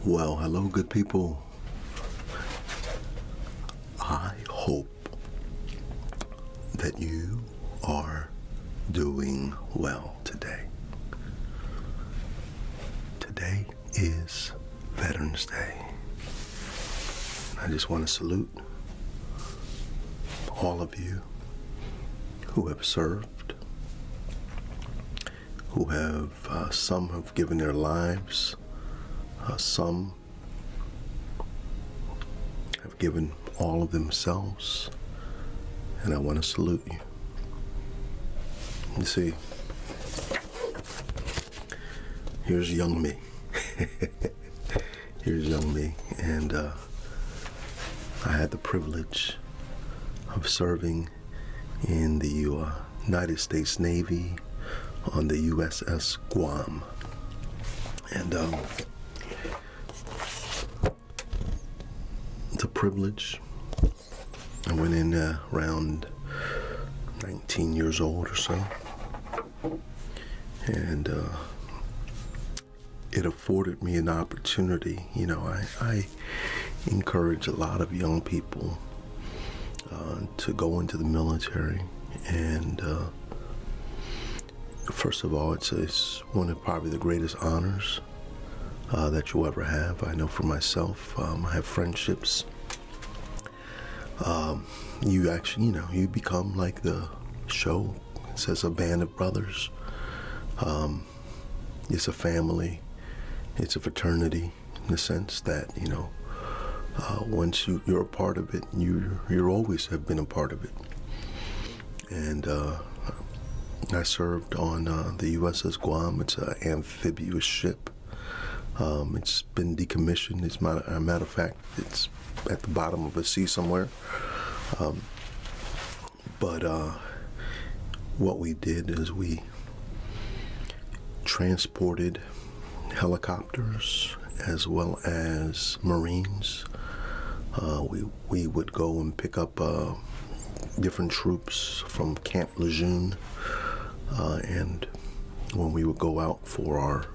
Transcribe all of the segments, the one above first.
Well, hello, good people. I hope that you are doing well today. Today is Veterans Day. I just want to salute all of you who have served, who have, some have given their lives, some have given all of themselves, and I want to salute you. You see, here's young me. Here's young me, and I had the privilege of serving in the United States Navy on the USS Guam. And it's a privilege. I went in around 19 years old or so. And it afforded me an opportunity. You know, I encourage a lot of young people to go into the military. And first of all, it's one of probably the greatest honors that you'll ever have. I know for myself, I have friendships. You actually, you become like the show. It says a band of brothers. It's a family. It's a fraternity in the sense that, once you're a part of it, you always have been a part of it. And I served on the USS Guam. It's an amphibious ship. It's been decommissioned. As a matter of fact, it's at the bottom of the sea somewhere. But what we did is we transported helicopters as well as Marines. We would go and pick up different troops from Camp Lejeune, and when we would go out for our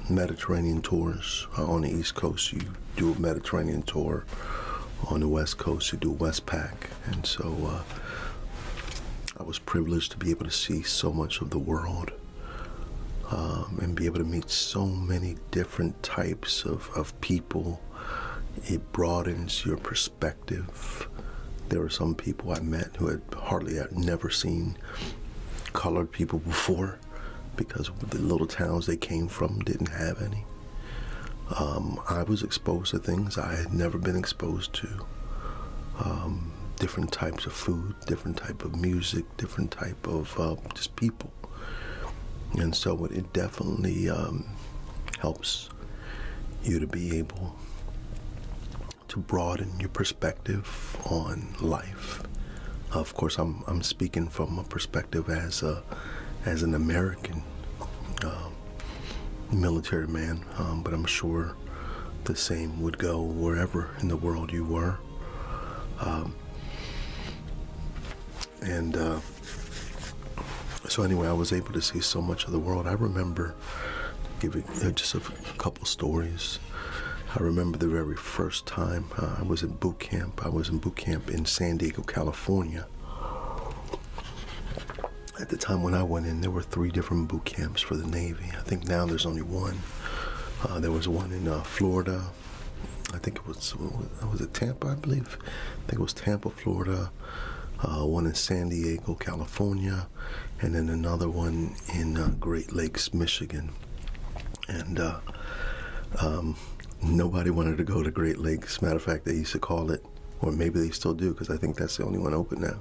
Mediterranean tours on the East Coast, you do a Mediterranean tour. On the West Coast, you do Westpac. And so I was privileged to be able to see so much of the world and be able to meet so many different types of people. It broadens your perspective. There were some people I met who had never seen colored people before, because the little towns they came from didn't have any. I was exposed to things I had never been exposed to. Different types of food, different type of music, different type of just people. And so it definitely helps you to be able to broaden your perspective on life. Of course, I'm speaking from a perspective as an American military man, but I'm sure the same would go wherever in the world you were. So anyway, I was able to see so much of the world. I remember giving just a couple stories. I remember the very first time I was in boot camp. I was in boot camp in San Diego, California. At the time when I went in, there were 3 different boot camps for the Navy. I think now there's only one. There was one in Florida. I think it was it Tampa, I believe? I think it was Tampa, Florida. One in San Diego, California. And then another one in Great Lakes, Michigan. And nobody wanted to go to Great Lakes. Matter of fact, they used to call it, or maybe they still do, because I think that's the only one open now.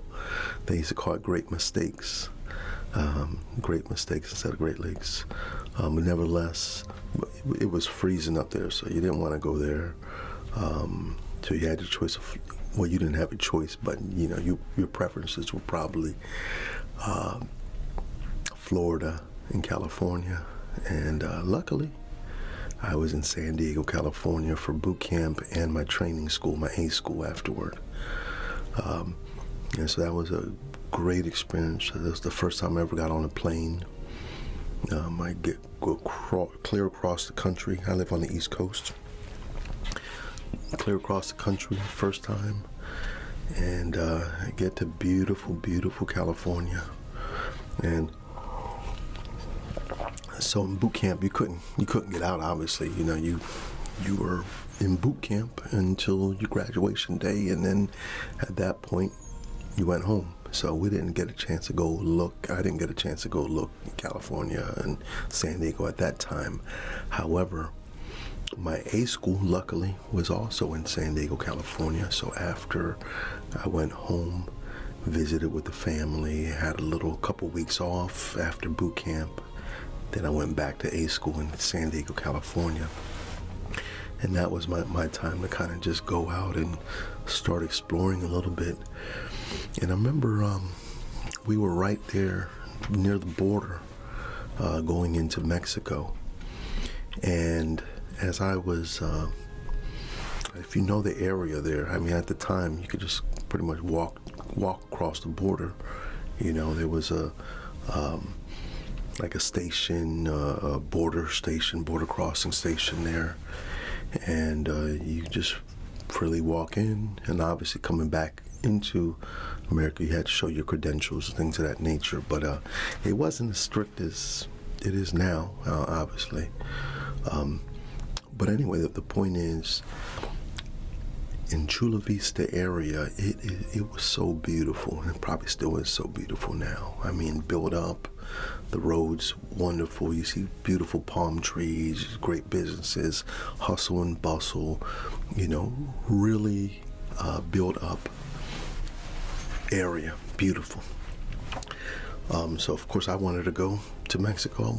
They used to call it Great Mistakes. Great Mistakes instead of Great Lakes. But nevertheless, it was freezing up there, so you didn't want to go there. So you had your choice of, well, you didn't have a choice, but your preferences were probably Florida and California. And luckily, I was in San Diego, California for boot camp and my training school, my A school afterward. And so that was a great experience. That was the first time I ever got on a plane. I go clear across the country. I live on the East Coast. Clear across the country, first time, and I get to beautiful, beautiful California. And so in boot camp, you couldn't get out. Obviously, you were in boot camp until your graduation day, and then at that point, you went home. So we didn't get a chance to go look. I didn't get a chance to go look in California and San Diego at that time. However, my A school, luckily, was also in San Diego, California. So after I went home, visited with the family, had a couple weeks off after boot camp, then I went back to A school in San Diego, California. And that was my time to kind of just go out and start exploring a little bit. And I remember we were right there near the border going into Mexico. And as I was, if you know the area there, I mean, at the time, you could just pretty much walk across the border. There was like a station, a border crossing station there. And you just freely walk in, and obviously coming back into America, you had to show your credentials and things of that nature. But it wasn't as strict as it is now, obviously. But anyway, the point is, in Chula Vista area, it was so beautiful, and it probably still is so beautiful now. I mean, built up, the roads wonderful. You see beautiful palm trees, great businesses, hustle and bustle. Really built up area, beautiful. So of course I wanted to go to Mexico.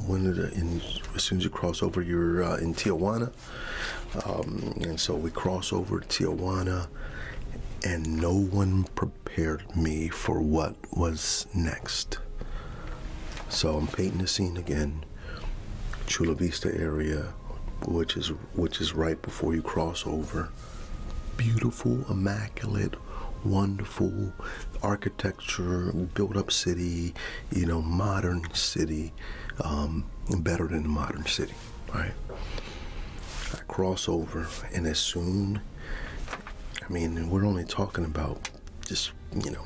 As soon as you cross over, you're in Tijuana. And so we cross over to Tijuana, and no one prepared me for what was next. So I'm painting the scene again. Chula Vista area, which is right before you cross over. Beautiful, immaculate, wonderful architecture, built up city, modern city, better than the modern city, right? I cross over, and we're only talking about just,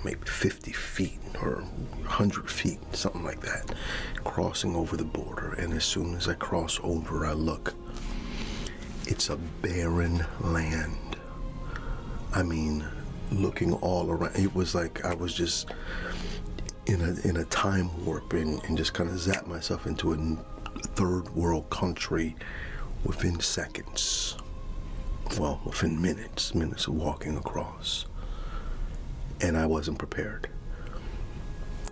maybe 50 feet or 100 feet, something like that, crossing over the border. And as soon as I cross over, I look. It's a barren land. I mean, looking all around, it was like I was just in a time warp and just kind of zapped myself into a third world country within seconds. Well, within minutes of walking across. And I wasn't prepared.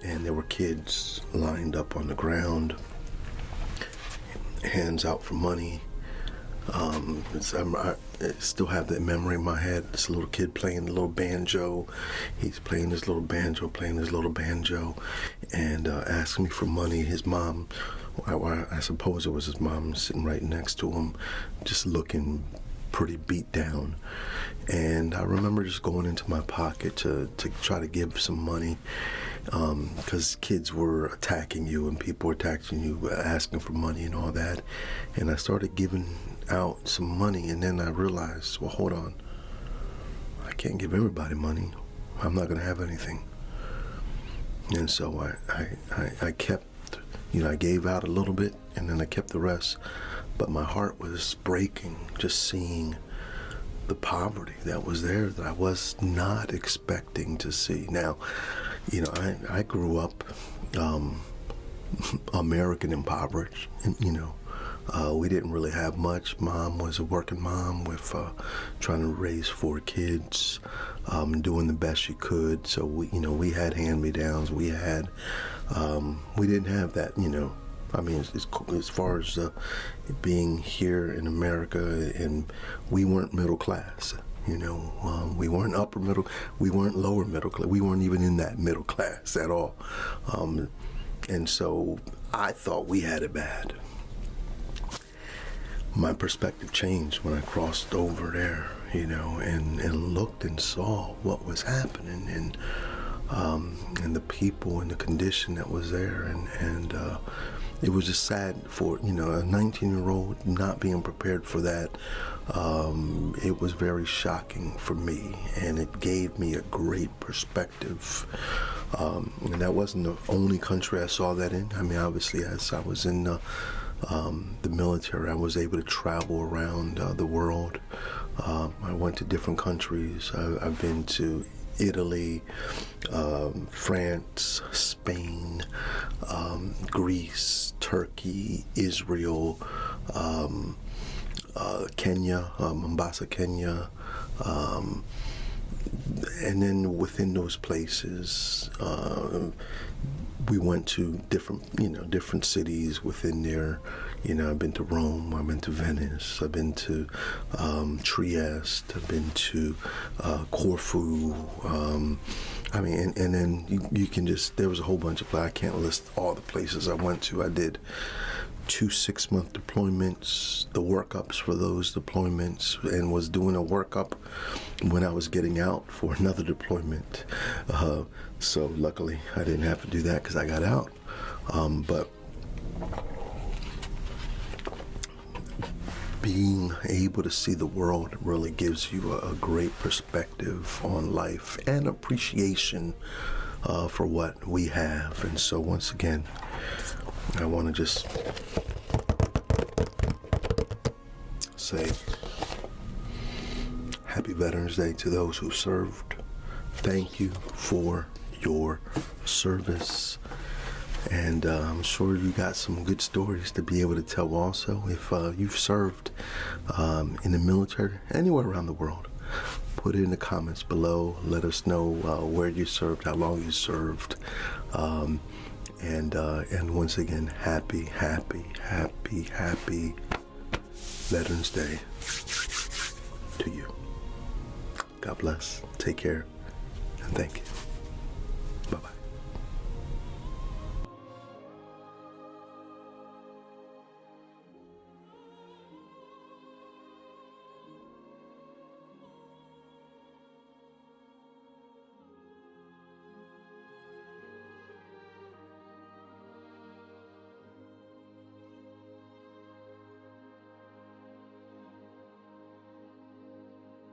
And there were kids lined up on the ground, hands out for money. I still have that memory in my head. This little kid playing the little banjo. He's playing his little banjo, and asking me for money. His mom, I suppose it was his mom, sitting right next to him, just looking pretty beat down. And I remember just going into my pocket to try to give some money, because kids were attacking you and people were attacking you, asking for money and all that. And I started giving out some money, and then I realized, well, hold on, I can't give everybody money. I'm not going to have anything. And so I kept, I gave out a little bit, and then I kept the rest. But my heart was breaking just seeing the poverty that was there that I was not expecting to see. Now, I grew up American impoverished, and, we didn't really have much. Mom was a working mom with trying to raise 4 kids, doing the best she could. So we had hand-me-downs. We didn't have that, I mean, as far as being here in America, and we weren't middle class, we weren't upper middle, we weren't lower middle class, we weren't even in that middle class at all. And so I thought we had it bad. My perspective changed when I crossed over there, and looked and saw what was happening, and the people and the condition that was there, and it was just sad for, you know, a 19-year-old not being prepared for that. It was very shocking for me, and it gave me a great perspective. And that wasn't the only country I saw that in. I mean, obviously, as I was in the military, I was able to travel around the world. I went to different countries. I've been to Italy, France, Spain, Greece, Turkey, Israel, Kenya, Mombasa, Kenya, and then within those places, we went to different cities within there. You know, I've been to Rome, I've been to Venice, I've been to Trieste, I've been to Corfu. I mean, and then you can just, there was a whole bunch of, I can't list all the places I went to. I did 2 6-month deployments, the workups for those deployments, and was doing a workup when I was getting out for another deployment. So luckily I didn't have to do that because I got out. But being able to see the world really gives you a great perspective on life and appreciation for what we have. And so once again, I want to just say happy Veterans Day to those who served. Thank you for your service. And I'm sure you got some good stories to be able to tell also if you've served in the military anywhere around the world. Put it in the comments below. Let us know where you served, how long you served. And once again, happy Veterans Day to you. God bless. Take care. And thank you.